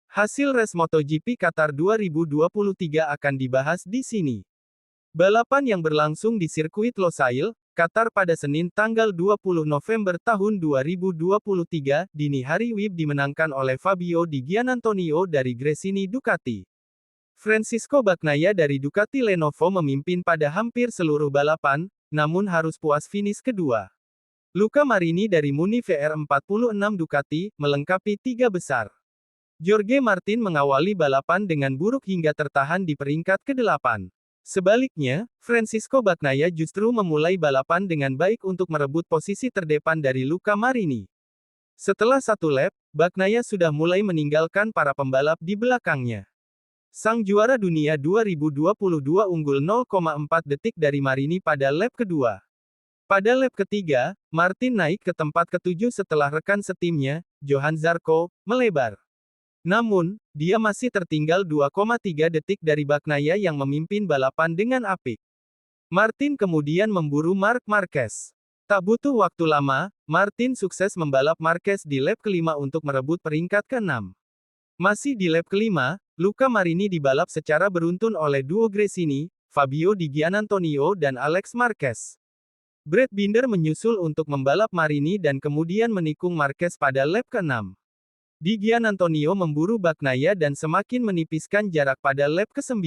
Hasil race MotoGP Qatar 2023 akan dibahas di sini. Balapan yang berlangsung di sirkuit Losail, Qatar pada Senin tanggal 20 November tahun 2023, dini hari WIB dimenangkan oleh Fabio Di Giannantonio dari Gresini Ducati. Francisco Bagnaia dari Ducati Lenovo memimpin pada hampir seluruh balapan, namun harus puas finish kedua. Luca Marini dari Muni VR46 Ducati, melengkapi tiga besar. Jorge Martin mengawali balapan dengan buruk hingga tertahan di peringkat ke-8. Sebaliknya, Francisco Bagnaia justru memulai balapan dengan baik untuk merebut posisi terdepan dari Luca Marini. Setelah satu lap, Bagnaia sudah mulai meninggalkan para pembalap di belakangnya. Sang juara dunia 2022 unggul 0,4 detik dari Marini pada lap kedua. Pada lap ketiga, Martin naik ke tempat ketujuh setelah rekan setimnya, Johann Zarco, melebar. Namun, dia masih tertinggal 2,3 detik dari Bagnaia yang memimpin balapan dengan apik. Martin kemudian memburu Marc Marquez. Tak butuh waktu lama, Martin sukses membalap Marquez di lap kelima untuk merebut peringkat ke-6. Masih di lap kelima, Luca Marini dibalap secara beruntun oleh duo Gresini, Fabio Di Giannantonio dan Alex Marquez. Brad Binder menyusul untuk membalap Marini dan kemudian menikung Marquez pada lap ke-6. Di Giannantonio memburu Bagnaia dan semakin menipiskan jarak pada lap ke-9.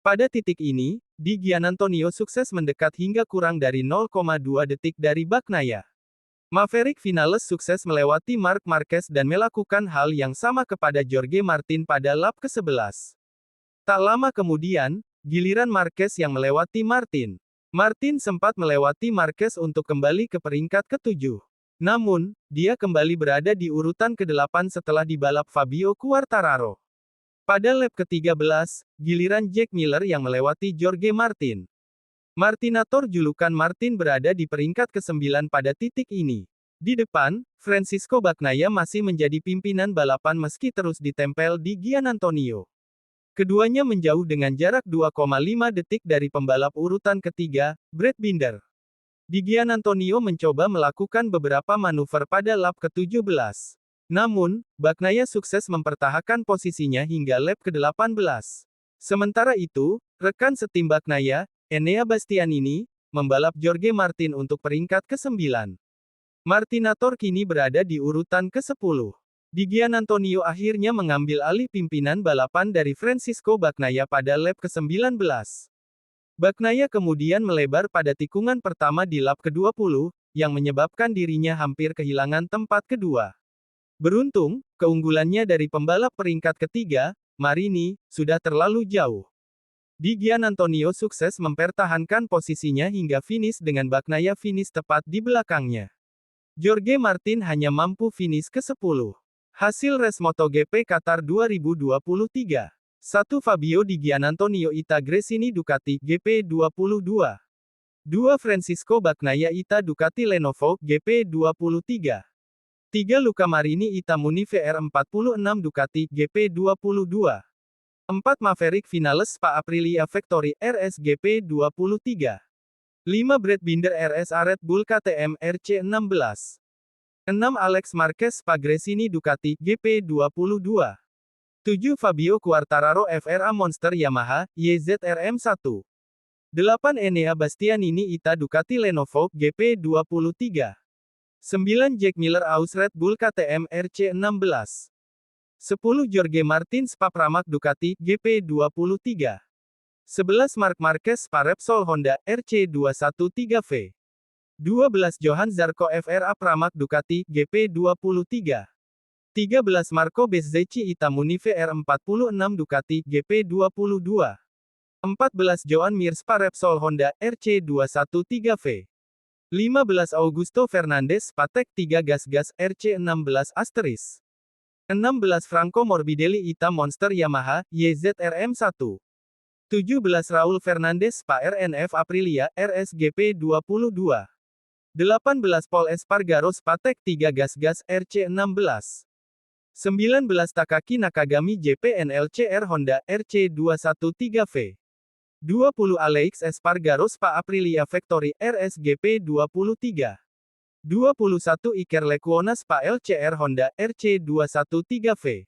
Pada titik ini, Di Giannantonio sukses mendekat hingga kurang dari 0,2 detik dari Bagnaia. Maverick Vinales sukses melewati Marc Marquez dan melakukan hal yang sama kepada Jorge Martin pada lap ke-11. Tak lama kemudian, giliran Marquez yang melewati Martin. Martin sempat melewati Marquez untuk kembali ke peringkat ke-7. Namun, dia kembali berada di urutan ke-8 setelah dibalap Fabio Quartararo. Pada lap ke-13, giliran Jack Miller yang melewati Jorge Martin. Martinator julukan Martin berada di peringkat ke-9 pada titik ini. Di depan, Francisco Bagnaia masih menjadi pimpinan balapan meski terus ditempel Di Giannantonio. Keduanya menjauh dengan jarak 2,5 detik dari pembalap urutan ketiga, Brad Binder. Di Giannantonio mencoba melakukan beberapa manuver pada lap ke-17. Namun, Bagnaia sukses mempertahankan posisinya hingga lap ke-18. Sementara itu, rekan setim Bagnaia, Enea Bastianini, membalap Jorge Martin untuk peringkat ke-9. Martinator kini berada di urutan ke-10. Di Giannantonio akhirnya mengambil alih pimpinan balapan dari Francisco Bagnaia pada lap ke-19. Bagnaia kemudian melebar pada tikungan pertama di lap ke-20, yang menyebabkan dirinya hampir kehilangan tempat kedua. Beruntung, keunggulannya dari pembalap peringkat ketiga, Marini, sudah terlalu jauh. Di Giannantonio sukses mempertahankan posisinya hingga finish dengan Bagnaia finish tepat di belakangnya. Jorge Martin hanya mampu finish ke-10. Hasil race MotoGP Qatar 2023. 1 Fabio Di Giannantonio Ita Gresini Ducati GP22. 2 Francisco Bagnaia Ita Ducati Lenovo GP23. 3 Luca Marini Ita Muni VR46 Ducati GP22. 4 Maverick Vinales Spa Aprilia Factory RS GP23. 5 Brad Binder RSA Red Bull KTM RC16. 6 Alex Marquez Spa Gresini Ducati GP22. 7 Fabio Quartararo FRA Monster Yamaha, YZRM1. 8 Enea Bastianini Ita Ducati Lenovo, GP23. 9 Jack Miller Aus Red Bull KTM RC16. 10 Jorge Martin Spa Pramac Ducati, GP23. 11 Marc Marquez Spa Repsol Honda, RC213V. 12 Johann Zarco FRA Pramac Ducati, GP23. 13 Marco Bezzecchi Ita Muni VR46 Ducati GP22. 14 Joan Mir Spa Repsol Honda RC213V. 15 Augusto Fernandez Patek 3 Gas RC16 Asteris. 16 Franco Morbidelli Ita Monster Yamaha YZRM1. 17 Raul Fernandez Spa RNF Aprilia RSGP22. 18 Paul Espargaro Patek 3 Gas RC16. 19 Takaki Nakagami JPNLCR Honda RC213V. 20 Alex Espargaro Spa Aprilia Factory RSGP23. 21 Iker Lecuona Spa LCR Honda RC213V.